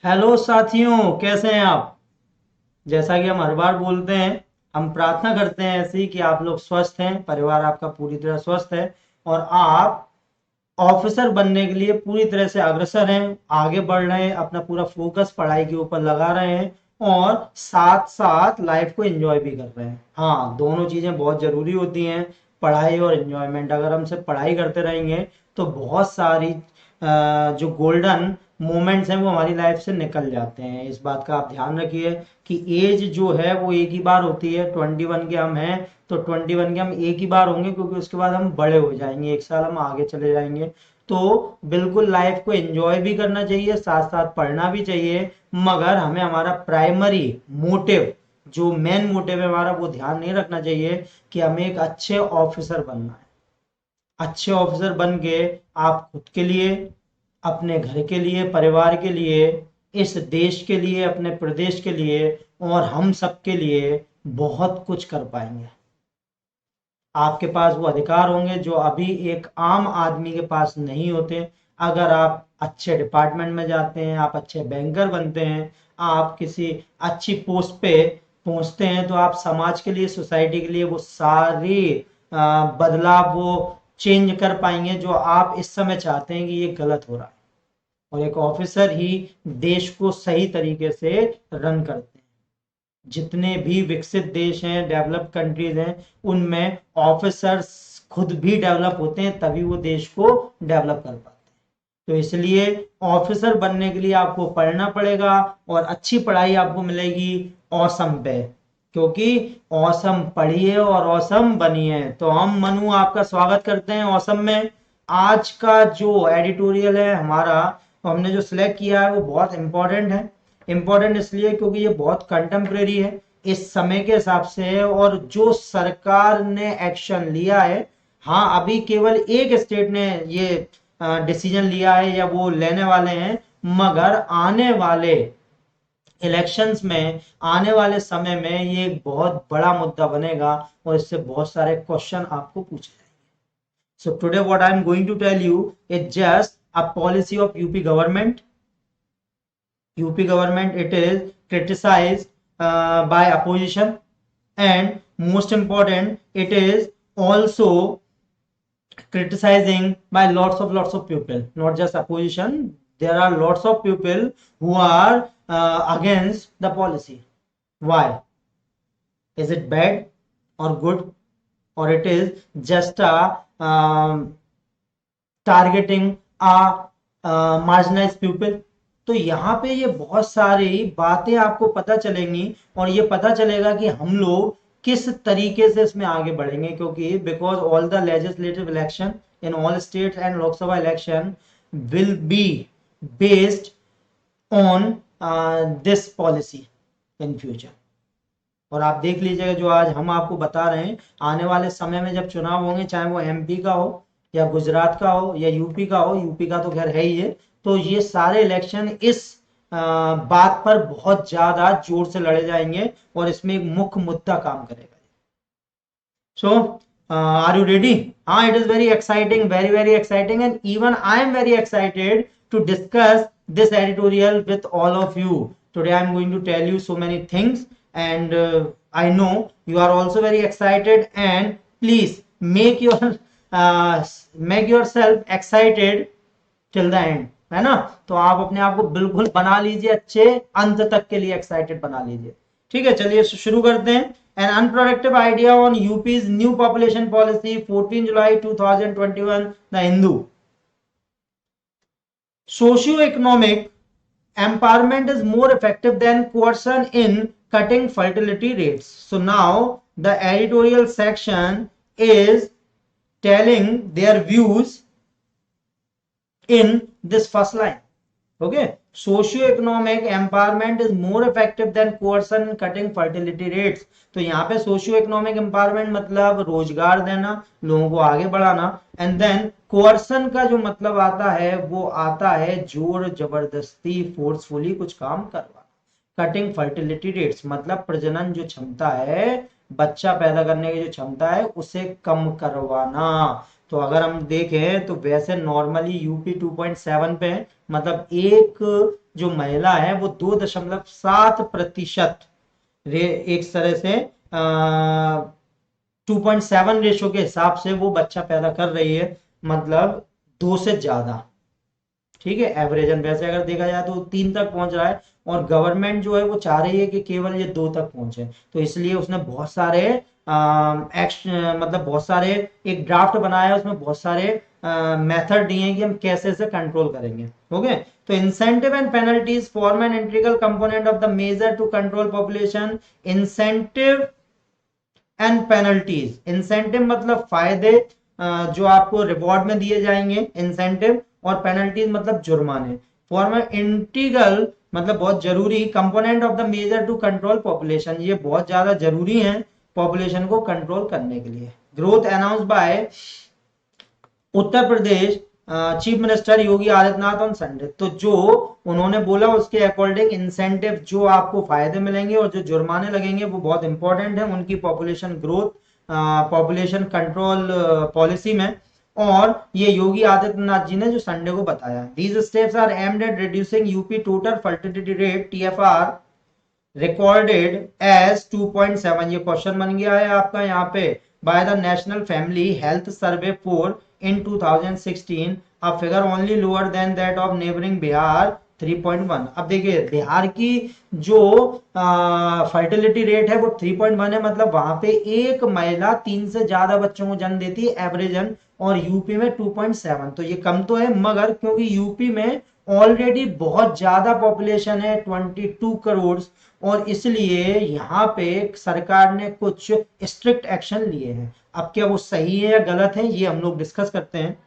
Hello साथियों, कैसे हैं आप। जैसा कि हम हर बार बोलते हैं, हम प्रार्थना करते हैं ऐसी कि आप लोग स्वस्थ हैं, परिवार आपका पूरी तरह स्वस्थ है और आप ऑफिसर बनने के लिए पूरी तरह से अग्रसर हैं, आगे बढ़ रहे हैं, अपना पूरा फोकस पढ़ाई के ऊपर लगा रहे हैं और साथ साथ लाइफ को एंजॉय भी कर रहे हैं। हाँ, दोनों चीजें बहुत जरूरी होती हैं, पढ़ाई और एंजॉयमेंट। अगर हम सिर्फ पढ़ाई करते रहेंगे तो बहुत सारी जो गोल्डन मोमेंट्स हैं वो हमारी लाइफ से निकल जाते हैं। इस बात का आप ध्यान रखिए कि एज जो है वो एक ही बार होती है। 21 के हम हैं तो 21 के हम एक ही बार होंगे, क्योंकि उसके बाद हम बड़े हो जाएंगे, एक साल हम आगे चले जाएंगे। तो बिल्कुल लाइफ को एंजॉय भी करना चाहिए, साथ साथ पढ़ना भी चाहिए, मगर हमें हमारा प्राइमरी मोटिव, जो मेन मोटिव है हमारा, वो ध्यान नहीं रखना चाहिए कि हमें एक अच्छे ऑफिसर बनना है। अच्छे ऑफिसर बन के आप खुद के लिए, अपने घर के लिए, परिवार के लिए, इस देश के लिए, अपने प्रदेश के लिए और हम सब के लिए बहुत कुछ कर पाएंगे। आपके पास वो अधिकार होंगे जो अभी एक आम आदमी के पास नहीं होते। अगर आप अच्छे डिपार्टमेंट में जाते हैं, आप अच्छे बैंकर बनते हैं, आप किसी अच्छी पोस्ट पे पहुंचते हैं, तो आप समाज के लिए, सोसाइटी के लिए वो सारी बदलाव, वो चेंज कर पाएंगे जो आप इस समय चाहते हैं कि ये गलत हो रहा है। और एक ऑफिसर ही देश को सही तरीके से रन करते हैं। जितने भी विकसित देश हैं, डेवलप्ड कंट्रीज हैं, उनमें ऑफिसर्स खुद भी डेवलप होते हैं, तभी वो देश को डेवलप कर पाते हैं। तो इसलिए ऑफिसर बनने के लिए आपको पढ़ना पड़ेगा और अच्छी पढ़ाई आपको मिलेगी ऑसम पे, क्योंकि ऑसम पढ़िए और ऑसम बनिए। तो हम मनु आपका स्वागत करते हैं ऑसम में। आज का जो एडिटोरियल है हमारा, तो हमने जो सिलेक्ट किया है वो बहुत इंपॉर्टेंट है। इंपॉर्टेंट इसलिए क्योंकि ये बहुत कंटेम्प्रेरी है इस समय के हिसाब से है, और जो सरकार ने एक्शन लिया है, हाँ अभी केवल एक स्टेट ने ये डिसीजन लिया है या वो लेने वाले हैं, मगर आने वाले इलेक्शंस में, आने वाले समय में ये एक बहुत बड़ा मुद्दा बनेगा और इससे बहुत सारे क्वेश्चन आपको पूछे जाएंगे। So today what I am going to tell you is just a policy of UP government. UP government, it is criticized by opposition, and most important, it is also criticizing by lots of people, not just opposition. There are lots of people who are against the policy. Why? Is it bad or good, or it is just a targeting a marginalized people? तो यहाँ पे ये बहुत सारी बातें आपको पता चलेंगी और ये पता चलेगा कि हम लोग किस तरीके से इसमें आगे बढ़ेंगे, क्योंकि because all the legislative election in all states and Lok Sabha election will be based on this policy in future. और आप देख लीजिएगा, जो आज हम आपको बता रहे हैं, आने वाले समय में जब चुनाव होंगे, चाहे वो MP का हो या गुजरात का हो या यूपी का हो, यूपी का तो खैर है ही है, तो ये सारे इलेक्शन इस बात पर बहुत ज्यादा जोर से लड़े जाएंगे और इसमें एक मुख्य मुद्दा काम करेगा। So are you ready? हाँ, it is very exciting, very very exciting, and even I am very excited to discuss this editorial with all of you. Today I'm going to tell you so many things, and I know you are also very excited, and please make yourself excited till the end, है ना। तो आप अपने आप को बिल्कुल बना लीजिए, अच्छे अंत तक के लिए एक्साइटेड बना लीजिए। ठीक है, चलिए शुरू करते हैं। An unproductive idea on UP's new population policy, 14 July 2021, the Hindu. Socioeconomic empowerment is more effective than coercion in cutting fertility rates. So now the editorial section is telling their views in this first line. Okay, socio-economic empowerment is more effective than coercion in cutting fertility rates. तो यहाँ पे socio economic empowerment मतलब रोजगार देना, लोगों को आगे बढ़ाना, एंड देन कोअर्सन का जो मतलब आता है वो आता है जोर जबरदस्ती, फोर्सफुली कुछ काम करवाना। कटिंग फर्टिलिटी रेट्स मतलब प्रजनन जो क्षमता है, बच्चा पैदा करने की जो क्षमता है, उसे कम करवाना। तो अगर हम देखें तो वैसे नॉर्मली यूपी 2.7 पे है, मतलब एक जो महिला है वो 2.7% एक तरह से 2.7 रेशो के हिसाब से वो बच्चा पैदा कर रही है, मतलब 2 से ज्यादा। ठीक है, एवरेजन वैसे अगर देखा जाए तो 3 तक पहुंच रहा है, और गवर्नमेंट जो है वो चाह रही है कि केवल ये 2 तक पहुंचे। तो इसलिए उसने बहुत सारे मतलब बहुत सारे एक ड्राफ्ट बनाया है, उसमें बहुत सारे मेथड दिए हैं कि हम कैसे इसे कंट्रोल करेंगे। ओके, तो incentive and penalties form an integral component of the measure to control population. Incentive and penalties, incentive मतलब फायदे जो आपको रिवॉर्ड में दिए जाएंगे, इंसेंटिव, और पेनल्टीज मतलब जुर्माने। फॉर्म इंटीग्रल मतलब बहुत जरूरी component of the measure to control population, ये बहुत ज्यादा जरूरी है पॉपुलेशन को कंट्रोल करने के लिए। Growth announce bye Uttar Pradesh chief minister Yogi Adityanath on Sunday, तो जो उन्होंने बोला उसके अकॉर्डिंग इंसेंटिव जो आपको फायदे मिलेंगे और जो जुर्माने लगेंगे वो बहुत इंपॉर्टेंट है उनकी population growth, population control policy में। और ये योगी आदित्यनाथ जी ने जो संडे को बताया। These steps are aimed at reducing UP total fertility rate TFR recorded as 2.7, ये क्वेश्चन बन गया है आपका यहाँ पे, by the national family health survey for in 2016, a figure only lower than that of neighbouring Bihar 3.1। अब देखिए बिहार की जो फर्टिलिटी रेट है वो 3.1 है, मतलब वहां पे एक महिला 3 से ज्यादा बच्चों को जन्म देती है एवरेजन, और यूपी में 2.7, तो ये कम तो है, मगर क्योंकि यूपी में ऑलरेडी बहुत ज्यादा पॉपुलेशन है 22 करोड़, और इसलिए यहाँ पे सरकार ने कुछ स्ट्रिक्ट एक्शन लिए हैं। अब क्या वो सही है या गलत है ये हम लोग डिस्कस करते हैं।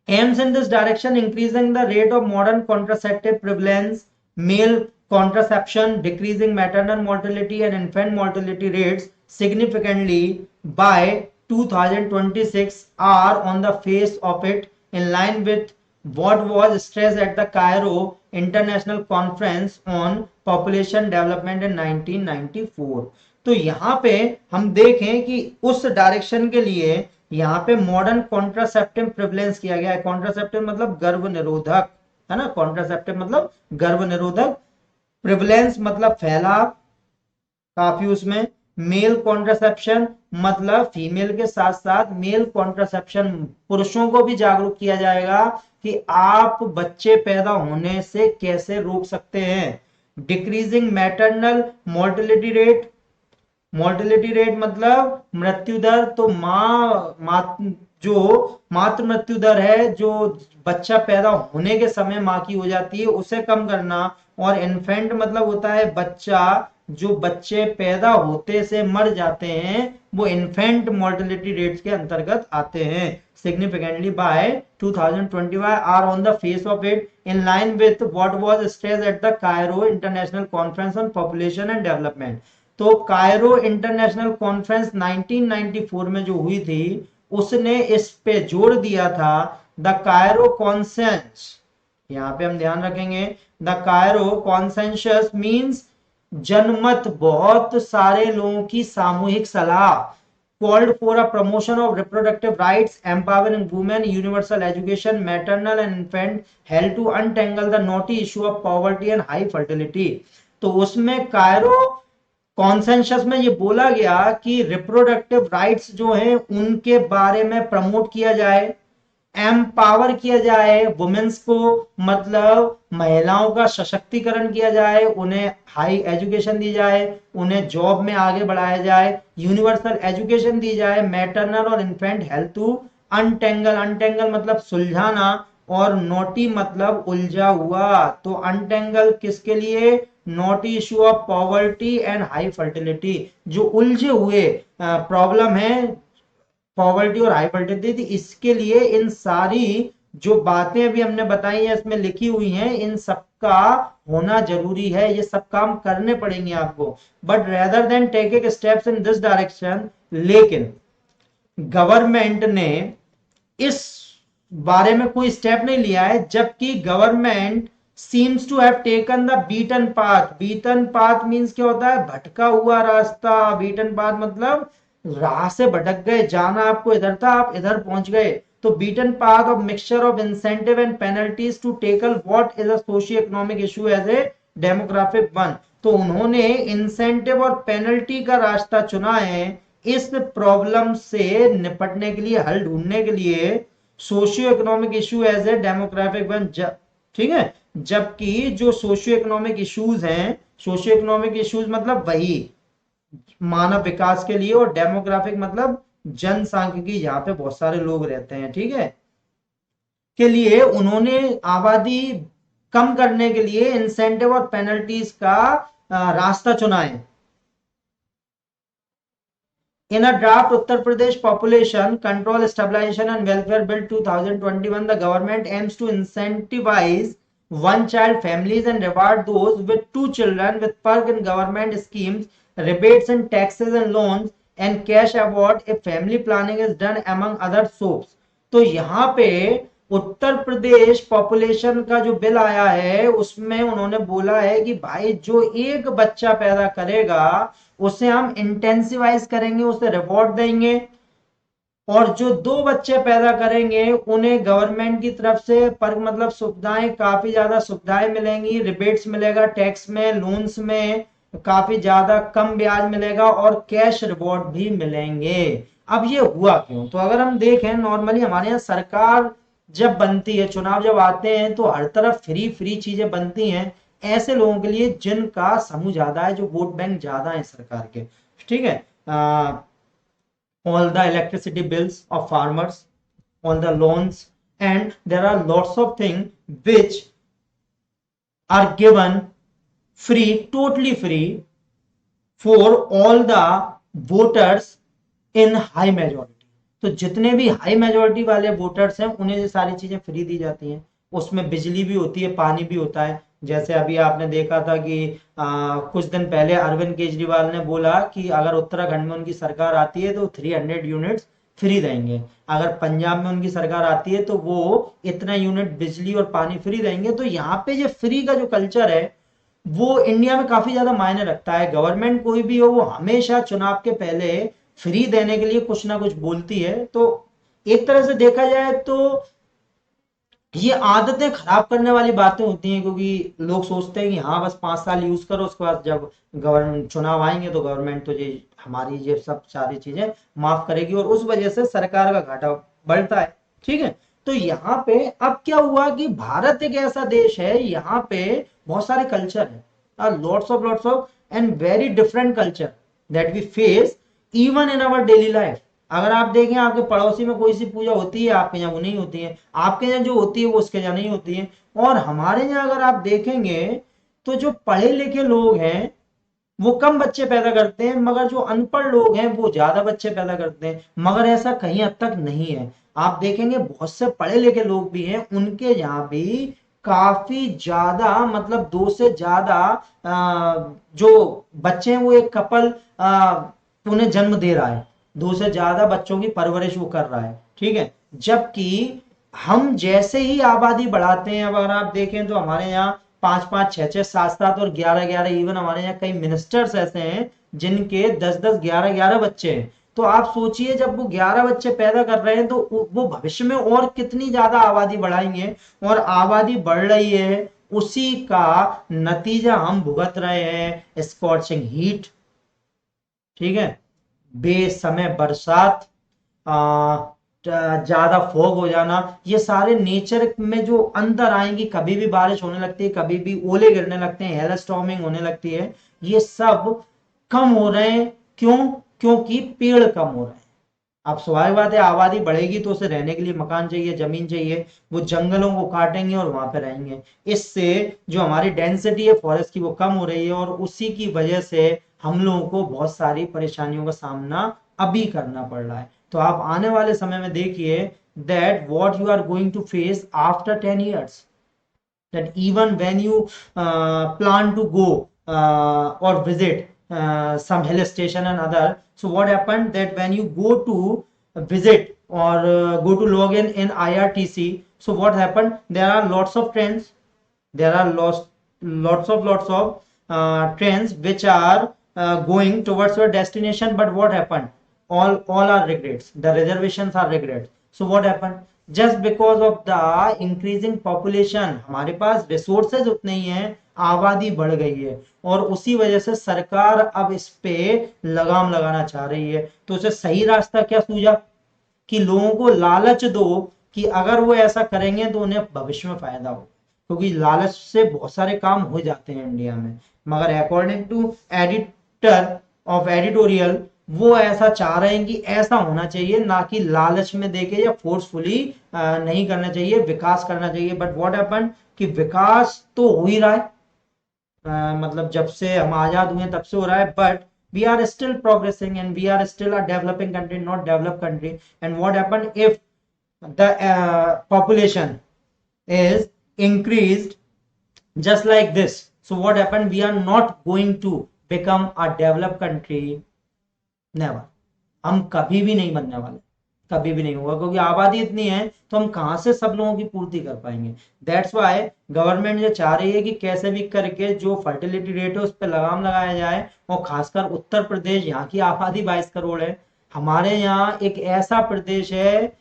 aims in this direction increasing the rate of modern contraceptive prevalence, male contraception, decreasing maternal mortality and infant mortality rates significantly by 2026 are on the face of it in line with what was stressed at the Cairo International Conference on Population Development in 1994। तो यहाँ पे हम देखें कि उस direction के लिए यहाँ पे मॉडर्न कॉन्ट्रासेप्टिव प्रिवलेंस किया गया है। कॉन्ट्रासेप्टिव मतलब गर्भ निरोधक, है ना, कॉन्ट्रासेप्टिव मतलब गर्भ निरोधक, प्रिवलेंस मतलब फैलाव काफी उसमें, मेल कॉन्ट्रासेप्शन मतलब फीमेल के साथ साथ मेल कॉन्ट्रासेप्शन, पुरुषों को भी जागरूक किया जाएगा कि आप बच्चे पैदा होने से कैसे रोक सकते हैं। Decreasing maternal mortality rate, mortality rate मतलब मृत्यु दर, तो जो मातृ मृत्यु दर है, जो बच्चा पैदा होने के समय माँ की हो जाती है, उसे कम करना। और इन्फेंट मतलब होता है बच्चा, जो बच्चे पैदा होते से मर जाते हैं वो इन्फेंट मोर्टेलिटी रेट्स के अंतर्गत आते हैं। Significantly by 2025 are on the face of it in line with what was stressed at the Cairo international conference on population and development. तो कायरो इंटरनेशनल कॉन्फ्रेंस 1994 में जो हुई थी उसने इस पे जोर दिया था। द कायरो कॉन्सेंस, यहां पे हम ध्यान रखेंगे, द कायरो कॉन्सेंसस मींस जनमत, बहुत सारे लोगों की सामूहिक सलाह, called for a promotion of reproductive rights, empowering women, universal education, maternal and infant health to untangle the knotty issue of poverty and high fertility। तो उसमें कायरो कॉन्सेंसस में ये बोला गया कि रिप्रोडक्टिव राइट्स जो हैं उनके बारे में प्रमोट किया जाए, एम्पावर किया जाए वुमेन्स को, मतलब महिलाओं का सशक्तिकरण किया जाए, उन्हें हाई एजुकेशन दी जाए, उन्हें जॉब में आगे बढ़ाया जाए, यूनिवर्सल एजुकेशन दी जाए, मैटरनल और infant health to untangle, untangle मतलब सुलझाना, और नोटी मतलब उलझा हुआ। तो अनटेंगल किसके लिए, naughty issue of poverty and high fertility, जो उलझे हुए प्रॉब्लम है पॉवर्टी और हाई फर्टिलिटी, इसके लिए इन सारी जो बातें अभी हमने बताई हैं इसमें लिखी हुई हैं, इन सबका होना जरूरी है, ये सब काम करने पड़ेंगे आपको। But rather than taking steps in this direction, लेकिन गवर्नमेंट ने इस बारे में कोई स्टेप नहीं लिया है, जबकि government seems to have taken the beaten path. Beaten path means क्या होता है, भटका हुआ रास्ता। बीटन पाथ मतलब राह से भटक गए, जाना आपको इधर था, आप इधर पहुंच गए। तो beaten path of mixture of incentive and penalties to tackle what is a socio economic issue as a demographic one. तो उन्होंने इंसेंटिव और पेनल्टी का रास्ता चुना है इस प्रॉब्लम से निपटने के लिए, हल ढूंढने के लिए, socio economic issue as a demographic one. ठीक है, जबकि जो सोशियो इकोनॉमिक इश्यूज हैं, सोशियो इकोनॉमिक इश्यूज मतलब वही मानव विकास के लिए, और डेमोग्राफिक मतलब जनसांख्यिकी, जहां पे बहुत सारे लोग रहते हैं, ठीक है, के लिए उन्होंने आबादी कम करने के लिए इंसेंटिव और पेनल्टीज का रास्ता चुना है। In a draft Uttar Pradesh Population Control Stabilization and Welfare Bill 2021, the government aims to incentivize one-child families and reward those with two children with perk in government schemes, rebates in taxes and loans, and cash award if family planning is done among other soaps. तो यहाँ पे Uttar Pradesh population का जो bill आया है उसमें उन्होंने बोला है कि भाई जो एक बच्चा पैदा करेगा उसे हम इंटेंसिवाइज करेंगे, उसे रिवॉर्ड देंगे, और जो दो बच्चे पैदा करेंगे उन्हें गवर्नमेंट की तरफ से पर मतलब सुविधाएं, काफी ज्यादा सुविधाएं मिलेंगी, रिबेट्स मिलेगा, टैक्स में, लोन्स में काफी ज्यादा कम ब्याज मिलेगा, और कैश रिवॉर्ड भी मिलेंगे। अब ये हुआ क्यों? तो अगर हम देखें नॉर्मली हमारे यहाँ सरकार जब बनती है, चुनाव जब आते हैं, तो हर तरफ फ्री फ्री चीजें बनती हैं ऐसे लोगों के लिए जिनका समूह ज्यादा है, जो वोट बैंक ज्यादा है सरकार के, ठीक है। all the electricity bills of farmers, all the loans, and there are lots of things which are given free, totally free for all the voters in high majority। तो जितने भी हाई मेजोरिटी वाले वोटर्स हैं उन्हें ये सारी चीजें free दी जाती हैं। उसमें बिजली भी होती है, पानी भी होता है। जैसे अभी आपने देखा था कि कुछ दिन पहले अरविंद केजरीवाल ने बोला कि अगर उत्तराखंड में उनकी सरकार आती है तो 300 यूनिट्स फ्री देंगे, अगर पंजाब में उनकी सरकार आती है तो वो इतना यूनिट बिजली और पानी फ्री देंगे। तो यहाँ पे ये फ्री का जो कल्चर है वो इंडिया में काफी ज्यादा मायने रखता है। गवर्नमेंट कोई भी हो वो हमेशा चुनाव के पहले फ्री देने के लिए कुछ ना कुछ बोलती है। तो एक तरह से देखा जाए तो ये आदतें खराब करने वाली बातें होती हैं, क्योंकि लोग सोचते हैं कि हाँ बस 5 साल यूज करो, उसके बाद जब गवर्नमेंट चुनाव आएंगे तो गवर्नमेंट तो ये हमारी ये सब सारी चीजें माफ करेगी, और उस वजह से सरकार का घाटा बढ़ता है, ठीक है। तो यहाँ पे अब क्या हुआ कि भारत एक ऐसा देश है, यहाँ पे बहुत सारे कल्चर है, lots of and very different culture that we face even in our daily life. अगर आप देखें आपके पड़ोसी में कोई सी पूजा होती है, आपके यहाँ वो नहीं होती है, आपके यहाँ जो होती है वो उसके यहाँ नहीं होती है। और हमारे यहाँ अगर आप देखेंगे तो जो पढ़े लिखे लोग हैं वो कम बच्चे पैदा करते हैं, मगर जो अनपढ़ लोग हैं वो ज्यादा बच्चे पैदा करते हैं। मगर ऐसा कहीं हद तक नहीं है। आप देखेंगे बहुत से पढ़े लिखे लोग भी हैं, उनके यहाँ भी काफी ज्यादा मतलब दो से ज्यादा जो बच्चे हैं वो एक कपल उन्हें जन्म दे रहा है, दो से ज्यादा बच्चों की परवरिश वो कर रहा है, ठीक है। जबकि हम जैसे ही आबादी बढ़ाते हैं, अगर आप देखें तो हमारे यहाँ 5-5, 6-6, 7-7 और 11-11, इवन हमारे यहाँ कई मिनिस्टर्स ऐसे हैं जिनके 10-10, 11-11 बच्चे हैं। तो आप सोचिए जब वो 11 बच्चे पैदा कर रहे हैं तो वो भविष्य में और कितनी ज्यादा आबादी बढ़ाएंगे, और आबादी बढ़ रही है, उसी का नतीजा हम भुगत रहे हैं, स्कॉचिंग हीट, ठीक है, बेसमय बरसात, ज्यादा फॉग हो जाना, ये सारे नेचर में जो अंदर आएंगी, कभी भी बारिश होने लगती है, कभी भी ओले गिरने लगते हैं, हेल स्टॉर्मिंग होने लगती है, ये सब कम हो रहे हैं। क्यों? क्योंकि पेड़ कम हो रहे हैं। अब स्वाभाविक बात है, आबादी बढ़ेगी तो उसे रहने के लिए मकान चाहिए, जमीन चाहिए, वो जंगलों को काटेंगे और वहां पे रहेंगे। इससे जो हमारी डेंसिटी है फॉरेस्ट की वो कम हो रही है, और उसी की वजह से हम लोगों को बहुत सारी परेशानियों का सामना अभी करना पड़ रहा है। तो आप आने वाले समय में देखिए that what you are going to face after 10 years, that even when you plan to go or visit some hill station and other, so what happened that when you go to visit or go to log in IRTC, so what happened, there are lots of trains, there are lots of trains which are going towards your destination, but what happened, all are regrets, the reservations are regrets. So what happened, just because of the increasing population, हमारे पास resources उतने ही हैं, आबादी बढ़ गई है और उसी वजह से सरकार अब इस पे लगाम लगाना चाह रही है। तो उसे सही रास्ता क्या सूझा कि लोगों को लालच दो कि अगर वो ऐसा करेंगे तो उन्हें भविष्य में फायदा हो, क्योंकि लालच से बहुत सारे काम हो जाते हैं इंडिया में। मगर according to editor of editorial वो ऐसा चाह रहे हैं कि ऐसा होना चाहिए, ना कि लालच में देके या फोर्सफुली नहीं करना चाहिए, विकास करना चाहिए। बट व्हाट हैपन कि विकास तो हो ही रहा है, मतलब जब से हम आजाद हुए तब से हो रहा है, but we are still progressing and we are still a developing country, not developed country. And what happened if the population is increased just like this? So what happened, we are not going to become a developed country, never. हम कभी भी नहीं बनने वाले, कभी भी नहीं होगा, क्योंकि आबादी इतनी है तो हम कहां से सब लोगों की पूर्ति कर पाएंगे। दैट्स वाई गवर्नमेंट ये चाह रही है कि कैसे भी करके जो फर्टिलिटी रेट है उस पर लगाम लगाया जाए, और खासकर उत्तर प्रदेश, यहाँ की आबादी 22 करोड़ है। हमारे यहाँ एक ऐसा प्रदेश है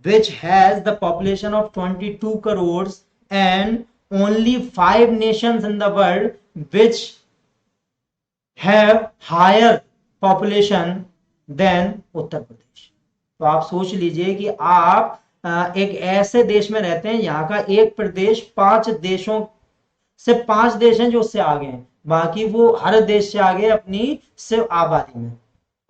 which has the population of 22 crores and only 5 nations in the world which have higher population than Uttar Pradesh. तो आप सोच लीजिए कि आप एक ऐसे देश में रहते हैं, यहाँ का एक प्रदेश 5 देशों से 5 देश हैं जो उससे आगे हैं, बाकी वो हर देश से आगे अपनी सिर्फ आबादी में।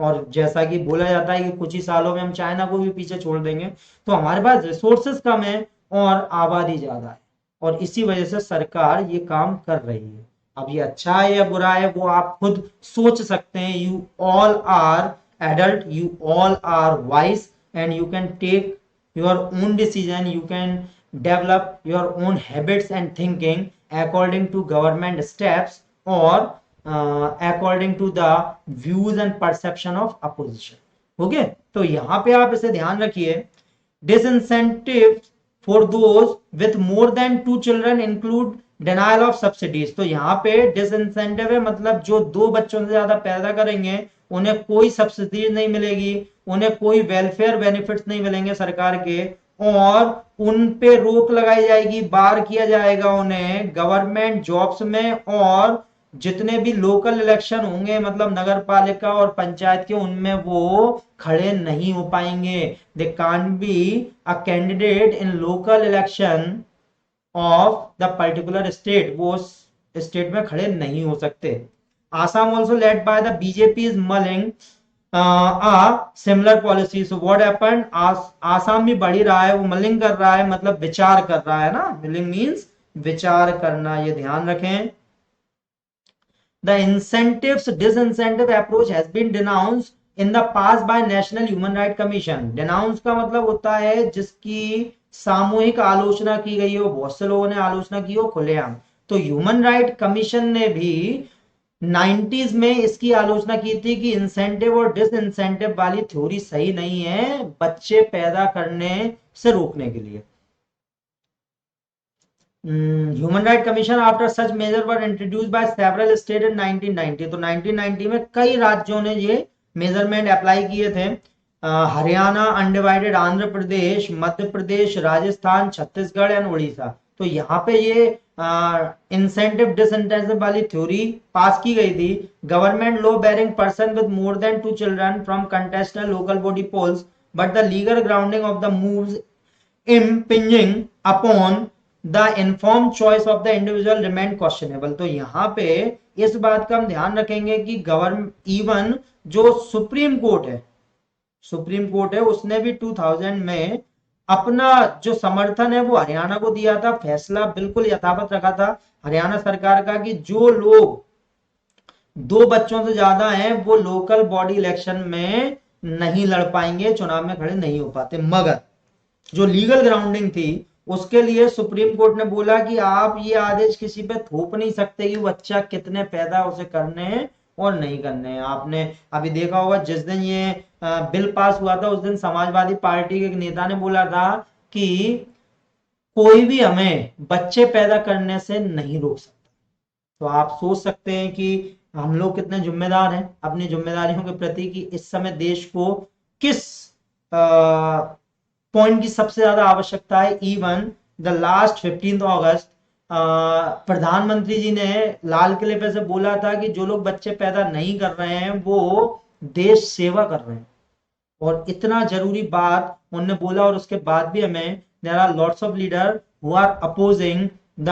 और जैसा कि बोला जाता है कि कुछ ही सालों में हम चाइना को भी पीछे छोड़ देंगे। तो हमारे पास रिसोर्सेस कम है और आबादी ज्यादा है, और इसी वजह से सरकार ये काम कर रही है। अब ये अच्छा है या बुरा है वो आप खुद सोच सकते हैं। You all are adult, you all are wise and you can take your own decision, you can develop your own habits and thinking according to government steps or according to the views and perception of opposition. Okay, तो यहाँ पे आप इसे ध्यान रखिए। disincentive for those with more than 2 children include denial of subsidies। तो यहाँ पे disincentive है, मतलब जो 2 बच्चों से ज्यादा पैदा करेंगे उन्हें कोई सब्सिडी नहीं मिलेगी, उन्हें कोई वेलफेयर बेनिफिट्स नहीं मिलेंगे सरकार के, और उन पे रोक लगाई जाएगी, बार किया जाएगा उन्हें गवर्नमेंट जॉब्स में, और जितने भी लोकल इलेक्शन होंगे मतलब नगर पालिका और पंचायत के, उनमें वो खड़े नहीं हो पाएंगे। They can't be a candidate in local election of the particular state, वो स्टेट में खड़े नहीं हो सकते। Assam also led by the BJP is mulling a similar policy. So what happened? Assam भी बढ़ ही रहा है, वो मलिंग कर रहा है, मतलब विचार कर रहा है ना, मलिंग मीन्स विचार करना, ये ध्यान रखें। The incentives disincentive approach has been denounced in the past by National Human Rights Commission. Denounce का मतलब होता है जिसकी सामूहिक आलोचना की गई हो, बहुत से लोगों ने आलोचना की हो खुलेआम। तो ह्यूमन राइट कमीशन ने भी 90s में इसकी आलोचना की थी कि इंसेंटिव और डिसइंसेंटिव वाली थ्योरी सही नहीं है बच्चे पैदा करने से रोकने के लिए। Human right commission after such major were introduced by several state in 1990। तो 1990 में कई राज्यों ने ये मेजरमेंट अप्लाई किए थे। Haryana undivided, Andhra Pradesh, Madhya Pradesh, Rajasthan, Chhattisgarh and Orissa. तो यहाँ पे ये इंसेंटिव डिसइंसेंटिव वाली थ्योरी पास की गई थी। Government law barring person with more than 2 children from contested local body polls, but the legal grounding of the moves impinging upon the informed choice of the individual remain questionable। तो यहाँ पे इस बात का हम ध्यान रखेंगे कि गवर्नमेंट, इवन जो सुप्रीम कोर्ट है उसने भी 2000 में अपना जो समर्थन है वो हरियाणा को दिया था। फैसला बिल्कुल यथावत रखा था हरियाणा सरकार का कि जो लोग 2 बच्चों से ज्यादा हैं वो लोकल बॉडी इलेक्शन में नहीं लड़ पाएंगे, चुनाव में खड़े नहीं हो पाते। मगर जो लीगल ग्राउंडिंग थी उसके लिए सुप्रीम कोर्ट ने बोला कि आप ये आदेश किसी पे थोप नहीं सकते कि बच्चा कितने पैदा उसे करने हैं और नहीं करने हैं। आपने अभी देखा होगा जिस दिन ये बिल पास हुआ था उस दिन समाजवादी पार्टी के एक नेता ने बोला था कि कोई भी हमें बच्चे पैदा करने से नहीं रोक सकता। तो आप सोच सकते हैं कि हम लोग कितने जिम्मेदार हैं अपनी जिम्मेदारियों के प्रति कि इस समय देश को किस पॉइंट की सबसे ज्यादा आवश्यकता है। इवन द लास्ट 15 अगस्त प्रधानमंत्री जी ने लाल किले पे से बोला था कि जो लोग बच्चे पैदा नहीं कर रहे हैं वो देश सेवा कर रहे हैं। और इतना जरूरी बात उन्होंने बोला, और उसके बाद भी हमें there are lots of leader who are opposing the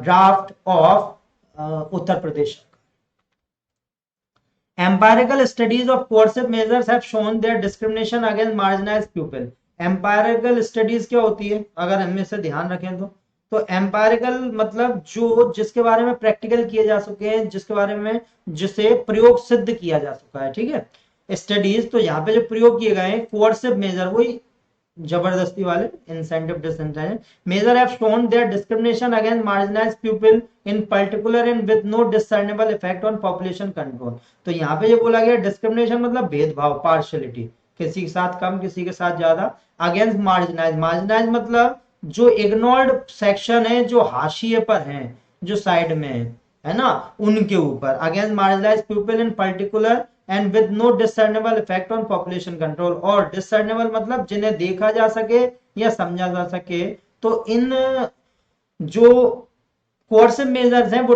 draft of Uttar Pradesh. Empirical studies of coercive measures have shown their discrimination against marginalized pupil. Empirical studies क्या होती है अगर हम इसे ध्यान रखें तो empirical मतलब जो जिसके बारे में प्रैक्टिकल किए जा सके हैं, जिसके बारे में जिसे प्रयोग सिद्ध किया जा चुका है, ठीक है। स्टडीज तो यहाँ पे जो प्रयोग किए गए हैं कोर्सिव मेजर, वही जबरदस्ती वाले incentive disincentive major have shown there discrimination against marginalised people in particular and with no discernible effect on population control. तो यहाँ पे जो बोला गया डिस्क्रिमिनेशन मतलब भेदभाव, पार्शियलिटी, किसी के साथ कम किसी के साथ ज्यादा। अगेंस्ट मार्जिनाइज, मार्जिनाइज मतलब जो इग्नोर्ड सेक्शन है, जो हाशिए पर हैं, जो साइड में है ना, उनके ऊपर। Against marginalise people in particular and with no discernible effect on population control. और डिसर्नेबल मतलब जिन्हें देखा जा सके या समझा जा सके। तो इन जो कोर्सिव मेजर्स हैं वो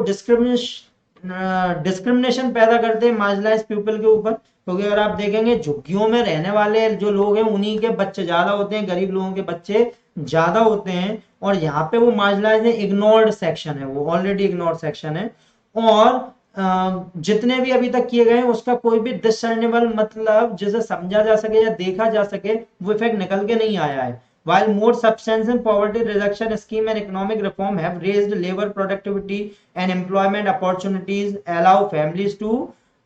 डिस्क्रिमिनेशन पैदा करते हैं मार्जिनलाइज पीपल के ऊपर, क्योंकि अगर आप देखेंगे झुग्गियों में रहने वाले जो लोग हैं उन्हीं के बच्चे ज्यादा होते हैं, गरीब लोगों के बच्चे ज्यादा होते हैं। और यहाँ पे वो मार्जिनलाइज है, इग्नोर्ड सेक्शन है, वो ऑलरेडी इग्नोर्ड सेक्शन है। और जितने भी अभी तक किए गए हैं उसका कोई भी डिसर्नेबल मतलब जिसे समझा जा सके या देखा जा सके वो इफेक्ट निकल के नहीं आया है। While more substantial poverty reduction scheme and economic reform have raised labor productivity and employment opportunities, allow families to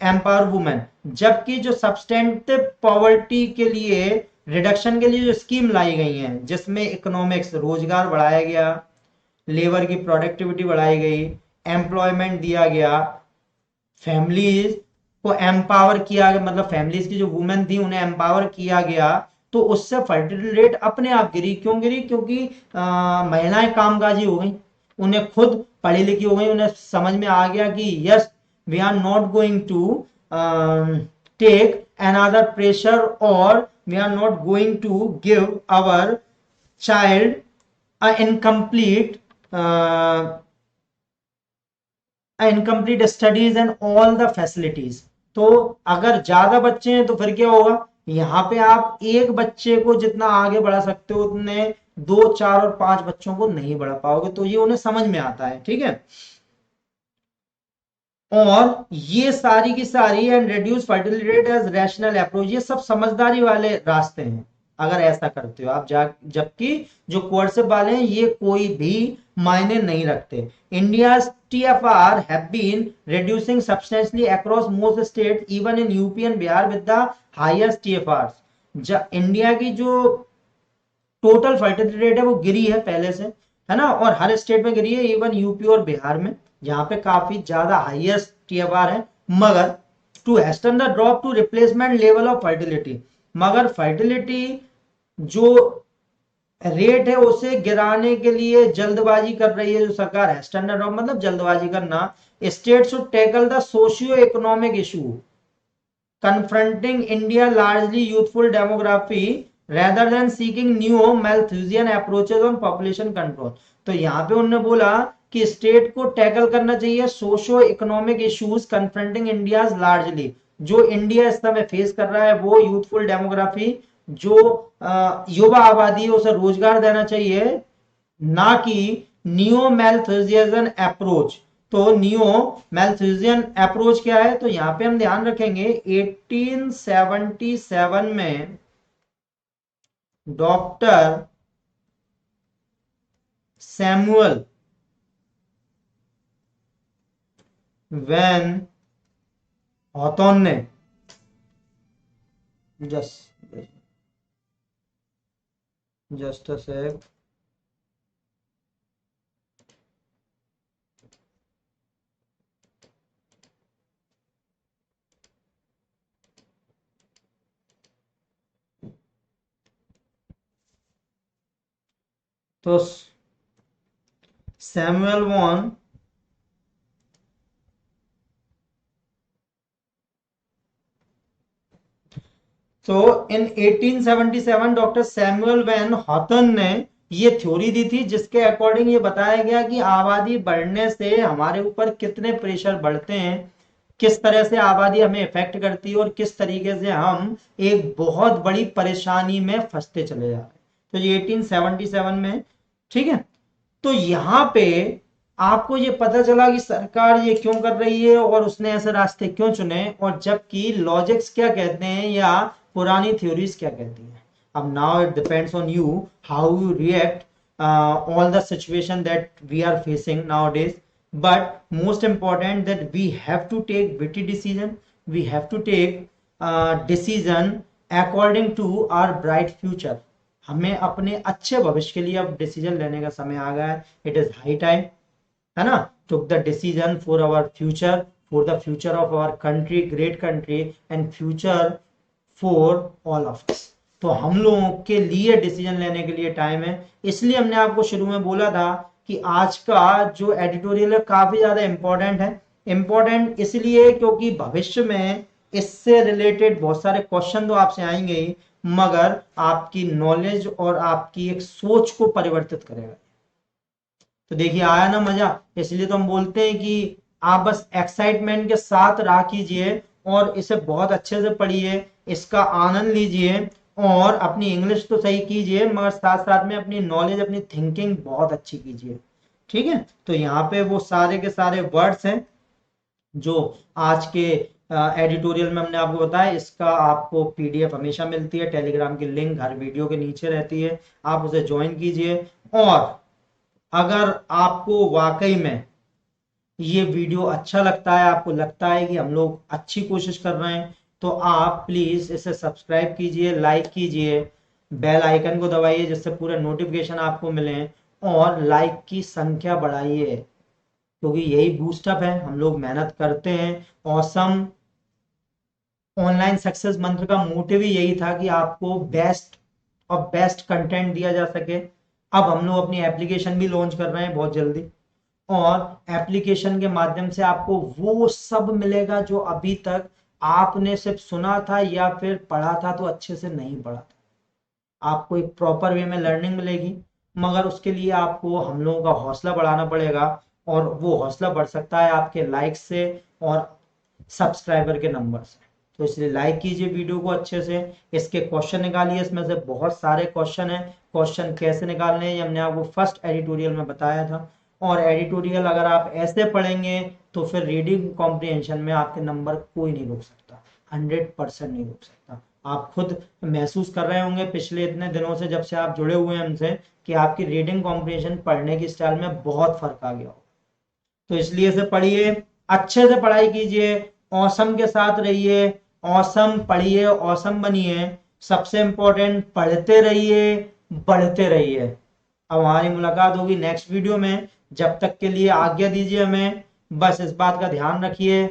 empower women, जबकि जो सब्सटेंटिव पॉवर्टी के लिए रिडक्शन के लिए जो स्कीम लाई गई हैं जिसमें इकोनॉमिक्स, रोजगार बढ़ाया गया, लेबर की प्रोडक्टिविटी बढ़ाई गई, एम्प्लॉयमेंट दिया गया, फैमिलीज को एम्पावर किया गया, मतलब फैमिलीज की जो वुमेन थी उन्हें एम्पावर किया गया। तो उससे फर्टिलिटी रेट अपने आप गिरी। क्यों गिरी? क्योंकि महिलाएं कामकाजी हो गई, उन्हें खुद पढ़ी लिखी हो गई, उन्हें समझ में आ गया कि yes we are not going to take another pressure, or we are not going to give our child a incomplete studies and all the facilities। तो अगर ज्यादा बच्चे हैं तो फिर क्या होगा? यहाँ पे आप एक बच्चे को जितना आगे बढ़ा सकते हो उतने 2, 4 और 5 बच्चों को नहीं बढ़ा पाओगे। तो ये उन्हें समझ में आता है, ठीक है। और ये सारी की सारी and reduce fertility rate as rational approach, ये सब समझदारी वाले रास्ते हैं अगर ऐसा करते हो आप। जबकि जो कोर्सिव वाले हैं ये कोई भी मायने नहीं रखते। India TFR have been reducing substantially across most states, even in UP and Bihar with the highest TFRs। India की जो टोटल फर्टिलिटी रेट है वो गिरी है पहले से, है ना, और हर स्टेट में गिरी है, इवन यूपी और बिहार में जहां पे काफी ज्यादा हाईएस्ट TFR है। मगर to hasten the drop to replacement level of fertility, मगर फर्टिलिटी जो रेट है उसे गिराने के लिए जल्दबाजी कर रही है जो सरकार है। स्टैंडर्ड ड्रॉप मतलब जल्दबाजी करना। State should tackle the socio economic issue confronting India largely youthful demography rather than seeking new Malthusian approaches on population control। तो यहाँ पे उन्होंने बोला कि स्टेट को टैकल करना चाहिए socio economic issues confronting India largely, जो इंडिया इस समय फेस कर रहा है वो यूथफुल डेमोग्राफी, जो युवा आबादी है उसे रोजगार देना चाहिए, ना कि नियो मैल्थुसियन अप्रोच। तो नियो मैल्थुसियन अप्रोच क्या है? तो यहां पे हम ध्यान रखेंगे 1877 में डॉक्टर सैमुअल वैन हॉथॉर्न ने जस्ट जस्ट अ सेक तो सैमुअल वॉन तो इन 1877 डॉक्टर सैमुअल वैन हॉटन ने ये थ्योरी दी थी, जिसके अकॉर्डिंग ये बताया गया कि आबादी बढ़ने से हमारे ऊपर कितने प्रेशर बढ़ते हैं, किस तरह से आबादी हमें इफेक्ट करती है और किस तरीके से हम एक बहुत बड़ी परेशानी में फंसते चले जा रहे हैं। तो ये 1877 में, ठीक है। तो यहाँ पे आपको ये पता चला कि सरकार ये क्यों कर रही है और उसने ऐसे रास्ते क्यों चुने, और जबकि लॉजिक्स क्या कहते हैं या पुरानी थ्योरीज क्या कहती हैं। अब now it depends on you how you react all the situation that we are facing nowadays, but most important that we have to take witty decision, we have to take decision according to our bright future। हमें अपने अच्छे भविष्य के लिए अब decision लेने का समय आ गया है, इट इज हाई टाइम, है ना। took the decision for our future, for the future of our country, great country and future for all of us। तो हम लोगों के लिए डिसीजन लेने के लिए टाइम है। इसलिए हमने आपको शुरू में बोला था कि आज का जो एडिटोरियल है काफी ज्यादा इंपॉर्टेंट है। इंपॉर्टेंट इसलिए क्योंकि भविष्य में इससे रिलेटेड बहुत सारे क्वेश्चन तो आपसे आएंगे ही, मगर आपकी नॉलेज और आपकी एक सोच को परिवर्तित करेगा। तो देखिए आया ना मजा। इसलिए तो हम बोलते हैं कि आप बस एक्साइटमेंट के साथ रहा कीजिए और इसे बहुत अच्छे से पढ़िए, इसका आनंद लीजिए और अपनी इंग्लिश तो सही कीजिए, मगर साथ साथ में अपनी नॉलेज, अपनी थिंकिंग बहुत अच्छी कीजिए, ठीक है। तो यहाँ पे वो सारे के सारे वर्ड्स हैं जो आज के एडिटोरियल में हमने आपको बताया। इसका आपको पीडीएफ हमेशा मिलती है, टेलीग्राम की लिंक हर वीडियो के नीचे रहती है, आप उसे ज्वाइन कीजिए। और अगर आपको वाकई में ये वीडियो अच्छा लगता है, आपको लगता है कि हम लोग अच्छी कोशिश कर रहे हैं, तो आप प्लीज इसे सब्सक्राइब कीजिए, लाइक कीजिए, बेल आइकन को दबाइए जिससे पूरे नोटिफिकेशन आपको मिले, और लाइक की संख्या बढ़ाइए, क्योंकि यही बूस्टअप है। हम लोग मेहनत करते हैं। ऑसम ऑनलाइन सक्सेस मंत्र का मोटिव ही यही था कि आपको बेस्ट और बेस्ट कंटेंट दिया जा सके। अब हम लोग अपनी एप्लीकेशन भी लॉन्च कर रहे हैं बहुत जल्दी, और एप्लीकेशन के माध्यम से आपको वो सब मिलेगा जो अभी तक आपने सिर्फ सुना था या फिर पढ़ा था तो अच्छे से नहीं पढ़ा था। आपको एक प्रॉपर वे में लर्निंग मिलेगी, मगर उसके लिए आपको हम लोगों का हौसला बढ़ाना पड़ेगा, और वो हौसला बढ़ सकता है आपके लाइक से और सब्सक्राइबर के नंबर से। तो इसलिए लाइक कीजिए वीडियो को अच्छे से, इसके क्वेश्चन निकालिए, इसमें से बहुत सारे क्वेश्चन हैं। क्वेश्चन कैसे निकालने हैं ये हमने आपको फर्स्ट एडिटोरियल में बताया था, और एडिटोरियल अगर आप ऐसे पढ़ेंगे तो फिर रीडिंग कॉम्प्रिहेंशन में आपके नंबर कोई नहीं रोक सकता, 100% नहीं रोक सकता। आप खुद महसूस कर रहे होंगे पिछले इतने दिनों से जब से आप जुड़े हुए हैं हमसे, कि आपकी रीडिंग कॉम्प्रिहेंशन पढ़ने की स्टाइल में बहुत फर्क आ गया हो। तो इसलिए से पढ़िए, अच्छे से पढ़ाई कीजिए, औसम के साथ रहिए, औसम पढ़िए, औसम बनिए। सबसे इंपॉर्टेंट पढ़ते रहिए, बढ़ते रहिए। अब हमारी मुलाकात होगी नेक्स्ट वीडियो में, जब तक के लिए आज्ञा दीजिए हमें। बस इस बात का ध्यान रखिए,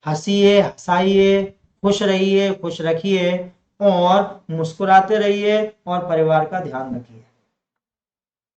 हंसिए, हंसाइए, खुश रहिए, खुश रखिए, और मुस्कुराते रहिए, और परिवार का ध्यान रखिए।